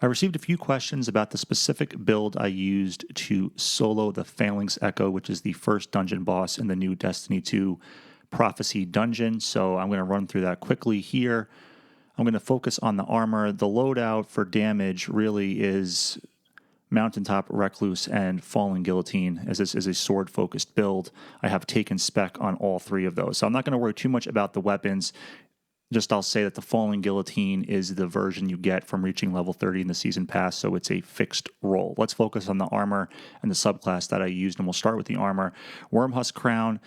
I received a few questions about the specific build I used to solo the Phalanx Echo, which is the first dungeon boss in the new Destiny 2 Prophecy dungeon. So I'm going to run through that quickly here. I'm going to focus on the armor. The loadout for damage really is Mountaintop Recluse and Fallen Guillotine, as this is a sword-focused build. I have taken spec on all three of those. So I'm not going to worry too much about the weapons. Just I'll say that the Fallen Guillotine is the version you get from reaching level 30 in the Season Pass, so it's a fixed roll. Let's focus on the armor and the subclass that I used, and we'll start with the armor. Wormhusk Crown,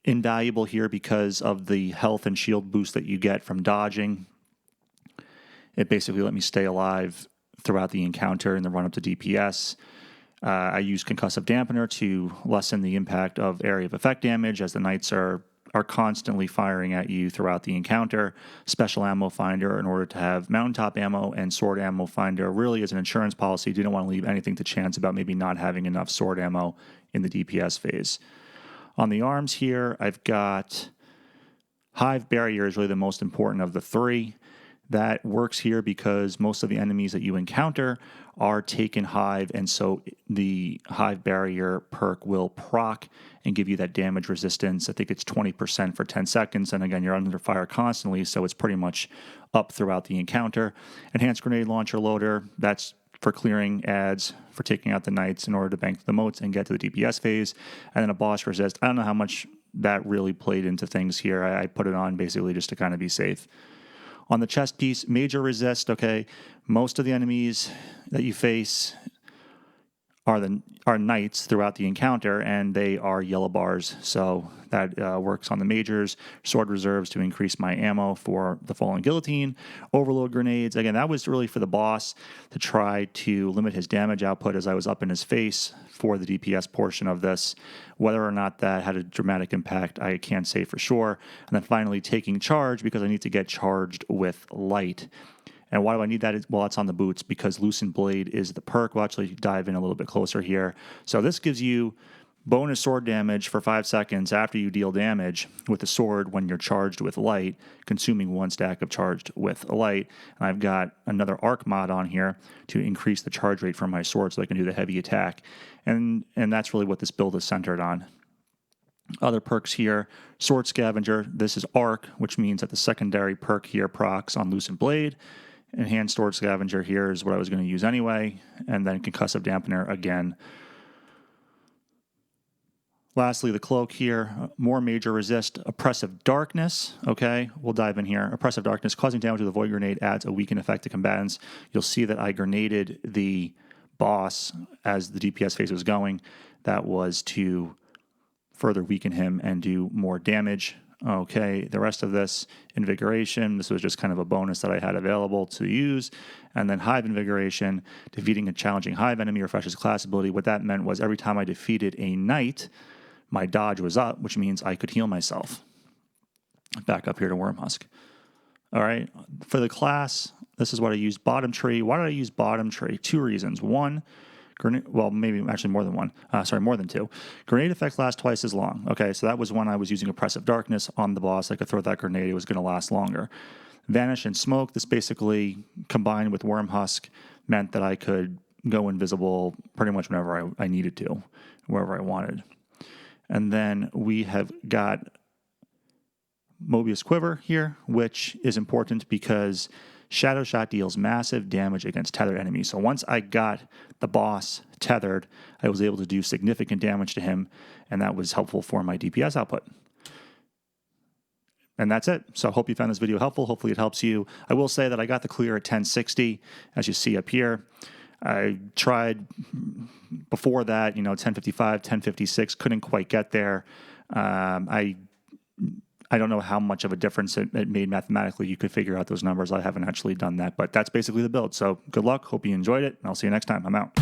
invaluable here because of the health and shield boost that you get from dodging. It basically let me stay alive throughout the encounter in the run-up to DPS. I use Concussive Dampener to lessen the impact of area of effect damage, as the knights are constantly firing at you throughout the encounter. Special Ammo Finder in order to have mountaintop ammo, and Sword Ammo Finder really as an insurance policy. Didn't want to leave anything to chance about maybe not having enough sword ammo in the DPS phase. On the arms here, I've got Hive Barrier is really the most important of the three. That works here because most of the enemies that you encounter are taken Hive, and so the Hive Barrier perk will proc and give you that damage resistance. I think it's 20% for 10 seconds, and again, you're under fire constantly, so it's pretty much up throughout the encounter. Enhanced Grenade Launcher Loader, that's for clearing ads, for taking out the knights in order to bank the moats and get to the DPS phase. And then a Boss Resist. I don't know how much that really played into things here. I put it on basically just to kind of be safe. On the chest piece, Major Resist, okay, most of the enemies that you face are knights throughout the encounter, and they are yellow bars, so that works on the majors. Sword Reserves to increase my ammo for the Fallen Guillotine. Overload Grenades, again, that was really for the boss to try to limit his damage output as I was up in his face for the DPS portion of this. Whether or not that had a dramatic impact, I can't say for sure. And then finally, Taking Charge, because I need to get charged with light. And why do I need that? Well, it's on the boots because Loosened Blade is the perk. We'll actually dive in a little bit closer here. So this gives you bonus sword damage for 5 seconds after you deal damage with the sword when you're charged with light, consuming 1 stack of charged with light. And I've got another arc mod on here to increase the charge rate for my sword so I can do the heavy attack. And that's really what this build is centered on. Other perks here, Sword Scavenger. This is arc, which means that the secondary perk here procs on Loosened Blade. Enhanced Sword Scavenger here is what I was going to use anyway, and then Concussive Dampener again. Lastly, the Cloak here, more Major Resist. Oppressive Darkness, okay, we'll dive in here. Oppressive Darkness, causing damage with a Void Grenade adds a weakened effect to combatants. You'll see that I grenaded the boss as the DPS phase was going. That was to further weaken him and do more damage. Okay, the rest of this, Invigoration, this was just kind of a bonus that I had available to use. And then Hive Invigoration, defeating a challenging Hive enemy refreshes class ability. What that meant was every time I defeated a knight, my dodge was up, which means I could heal myself. Back up here to Wormhusk. All right, for the class, this is what I used, Bottom Tree. Why did I use Bottom Tree? 2 reasons. One, well, maybe actually more than one. More than 2. Grenade effect lasts twice as long. Okay, so that was when I was using Oppressive Darkness on the boss. I could throw that grenade. It was going to last longer. Vanish and Smoke. This basically, combined with Wormhusk, meant that I could go invisible pretty much whenever I needed to, wherever I wanted. And then we have got Mobius Quiver here, which is important because Shadow Shot deals massive damage against tethered enemies. So once I got the boss tethered, I was able to do significant damage to him, and that was helpful for my DPS output. And that's it. So I hope you found this video helpful. Hopefully it helps you. I will say that I got the clear at 1060, as you see up here. I tried before that, 1055, 1056, couldn't quite get there. I don't know how much of a difference it made mathematically. You could figure out those numbers. I haven't actually done that, but that's basically the build. So good luck. Hope you enjoyed it, and I'll see you next time. I'm out.